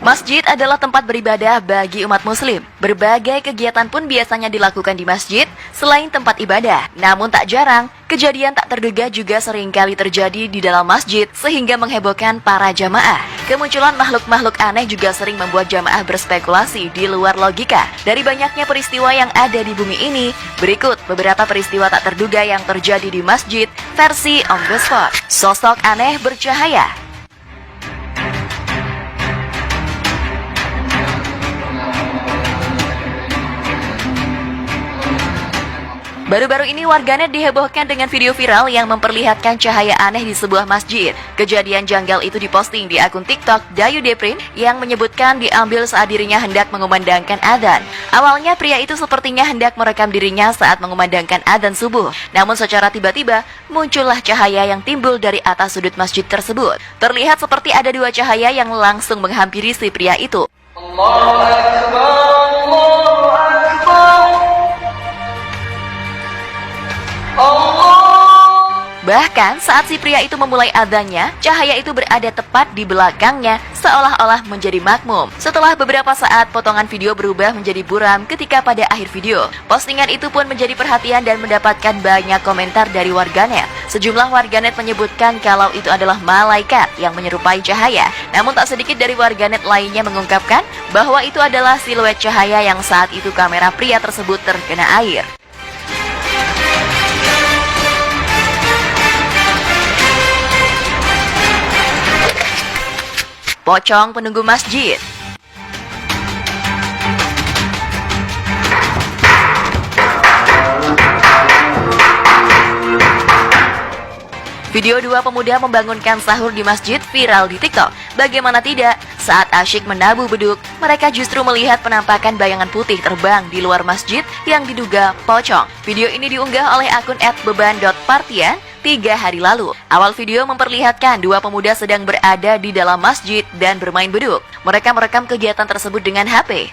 Masjid adalah tempat beribadah bagi umat muslim. Berbagai kegiatan pun biasanya dilakukan di masjid selain tempat ibadah. Namun tak jarang, kejadian tak terduga juga seringkali terjadi di dalam masjid sehingga menghebohkan para jamaah. Kemunculan makhluk-makhluk aneh juga sering membuat jamaah berspekulasi di luar logika. Dari banyaknya peristiwa yang ada di bumi ini, berikut beberapa peristiwa tak terduga yang terjadi di masjid versi on the spot. Sosok aneh bercahaya. Baru-baru ini warganet dihebohkan dengan video viral yang memperlihatkan cahaya aneh di sebuah masjid. Kejadian janggal itu diposting di akun TikTok Dayu Deprin yang menyebutkan diambil saat dirinya hendak mengumandangkan adzan. Awalnya pria itu sepertinya hendak merekam dirinya saat mengumandangkan adzan subuh. Namun secara tiba-tiba muncullah cahaya yang timbul dari atas sudut masjid tersebut. Terlihat seperti ada dua cahaya yang langsung menghampiri si pria itu. Allahu Akbar, Allahu Akbar. Bahkan saat si pria itu memulai adzannya, cahaya itu berada tepat di belakangnya seolah-olah menjadi makmum. Setelah beberapa saat, potongan video berubah menjadi buram ketika pada akhir video. Postingan itu pun menjadi perhatian dan mendapatkan banyak komentar dari warganet. Sejumlah warganet menyebutkan kalau itu adalah malaikat yang menyerupai cahaya. Namun tak sedikit dari warganet lainnya mengungkapkan bahwa itu adalah siluet cahaya yang saat itu kamera pria tersebut terkena air. Pocong penunggu masjid. Video dua pemuda membangunkan sahur di masjid viral di TikTok. Bagaimana tidak, saat asyik menabuh beduk, mereka justru melihat penampakan bayangan putih terbang di luar masjid yang diduga pocong. Video ini diunggah oleh akun @beban.partian 3 hari lalu. Awal video memperlihatkan dua pemuda sedang berada di dalam masjid dan bermain beduk. Mereka merekam kegiatan tersebut dengan HP.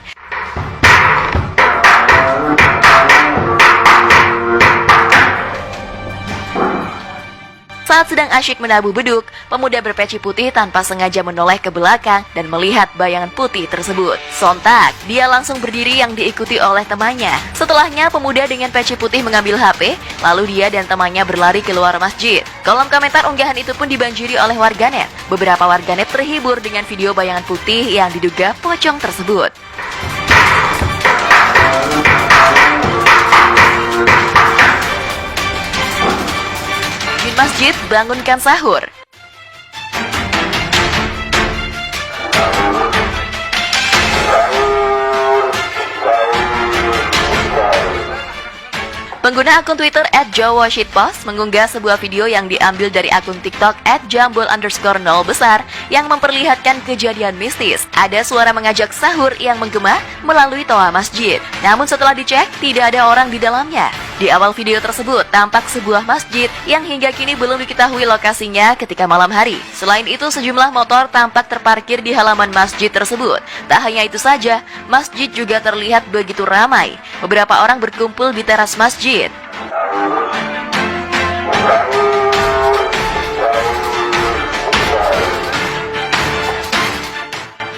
Saat sedang asyik menabuh beduk, pemuda berpeci putih tanpa sengaja menoleh ke belakang dan melihat bayangan putih tersebut. Sontak, dia langsung berdiri yang diikuti oleh temannya. Setelahnya, pemuda dengan peci putih mengambil HP, lalu dia dan temannya berlari keluar masjid. Kolom komentar unggahan itu pun dibanjiri oleh warganet. Beberapa warganet terhibur dengan video bayangan putih yang diduga pocong tersebut. Masjid bangunkan sahur. Pengguna akun Twitter @JawaShitpost mengunggah sebuah video yang diambil dari akun TikTok @jambul_0 besar yang memperlihatkan kejadian mistis. Ada suara mengajak sahur yang menggema melalui toa masjid. Namun setelah dicek, tidak ada orang di dalamnya. Di awal video tersebut, tampak sebuah masjid yang hingga kini belum diketahui lokasinya ketika malam hari. Selain itu, sejumlah motor tampak terparkir di halaman masjid tersebut. Tak hanya itu saja, masjid juga terlihat begitu ramai. Beberapa orang berkumpul di teras masjid.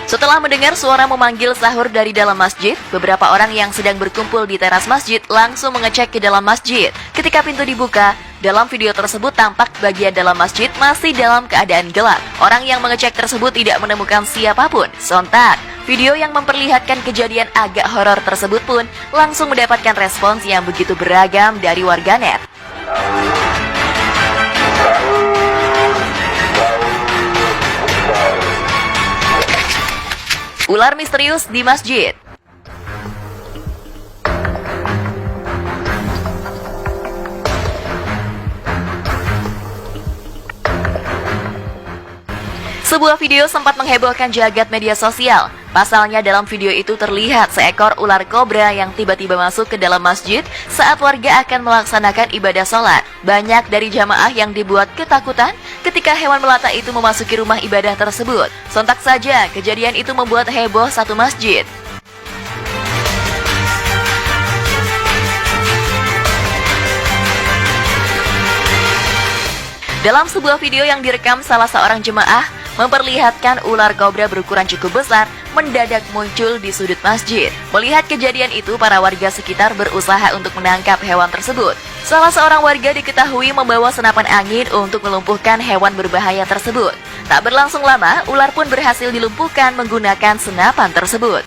Setelah mendengar suara memanggil sahur dari dalam masjid, beberapa orang yang sedang berkumpul di teras masjid langsung mengecek ke dalam masjid. Ketika pintu dibuka, dalam video tersebut tampak bagian dalam masjid masih dalam keadaan gelap. Orang yang mengecek tersebut tidak menemukan siapapun. Sontak, video yang memperlihatkan kejadian agak horor tersebut pun langsung mendapatkan respons yang begitu beragam dari warganet. Ular misterius di masjid. Sebuah video sempat menghebohkan jagat media sosial. Pasalnya dalam video itu terlihat seekor ular kobra yang tiba-tiba masuk ke dalam masjid saat warga akan melaksanakan ibadah sholat. Banyak dari jamaah yang dibuat ketakutan ketika hewan melata itu memasuki rumah ibadah tersebut. Sontak saja, kejadian itu membuat heboh satu masjid. Dalam sebuah video yang direkam salah seorang jemaah, memperlihatkan ular kobra berukuran cukup besar mendadak muncul di sudut masjid. Melihat kejadian itu, para warga sekitar berusaha untuk menangkap hewan tersebut. Salah seorang warga diketahui membawa senapan angin untuk melumpuhkan hewan berbahaya tersebut. Tak berlangsung lama, ular pun berhasil dilumpuhkan menggunakan senapan tersebut.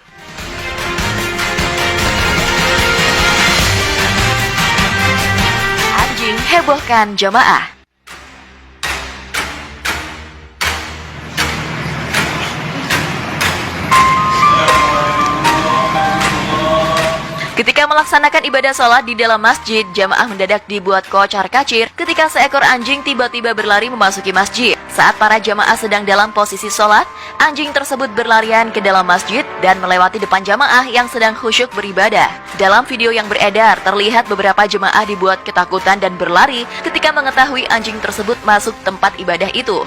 Anjing hebohkan jamaah. Ketika melaksanakan ibadah sholat di dalam masjid, jamaah mendadak dibuat kocar-kacir ketika seekor anjing tiba-tiba berlari memasuki masjid. Saat para jamaah sedang dalam posisi sholat, anjing tersebut berlarian ke dalam masjid dan melewati depan jamaah yang sedang khusyuk beribadah. Dalam video yang beredar, terlihat beberapa jemaah dibuat ketakutan dan berlari ketika mengetahui anjing tersebut masuk tempat ibadah itu.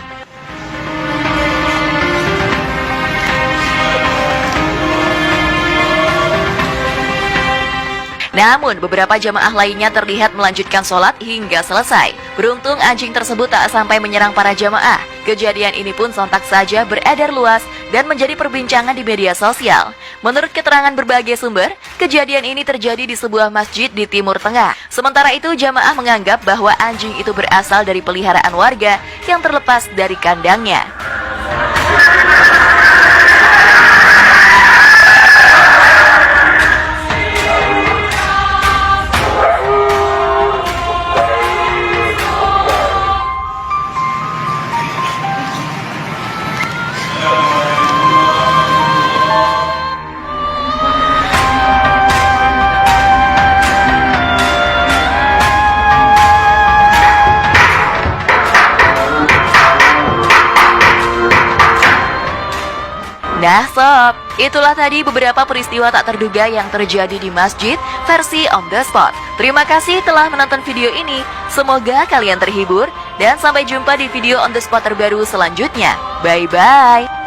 Namun, beberapa jamaah lainnya terlihat melanjutkan sholat hingga selesai. Beruntung anjing tersebut tak sampai menyerang para jamaah. Kejadian ini pun sontak saja beredar luas dan menjadi perbincangan di media sosial. Menurut keterangan berbagai sumber, kejadian ini terjadi di sebuah masjid di Timur Tengah. Sementara itu, jamaah menganggap bahwa anjing itu berasal dari peliharaan warga yang terlepas dari kandangnya. Nah sob, itulah tadi beberapa peristiwa tak terduga yang terjadi di masjid versi On The Spot. Terima kasih telah menonton video ini, semoga kalian terhibur dan sampai jumpa di video On The Spot terbaru selanjutnya. Bye-bye.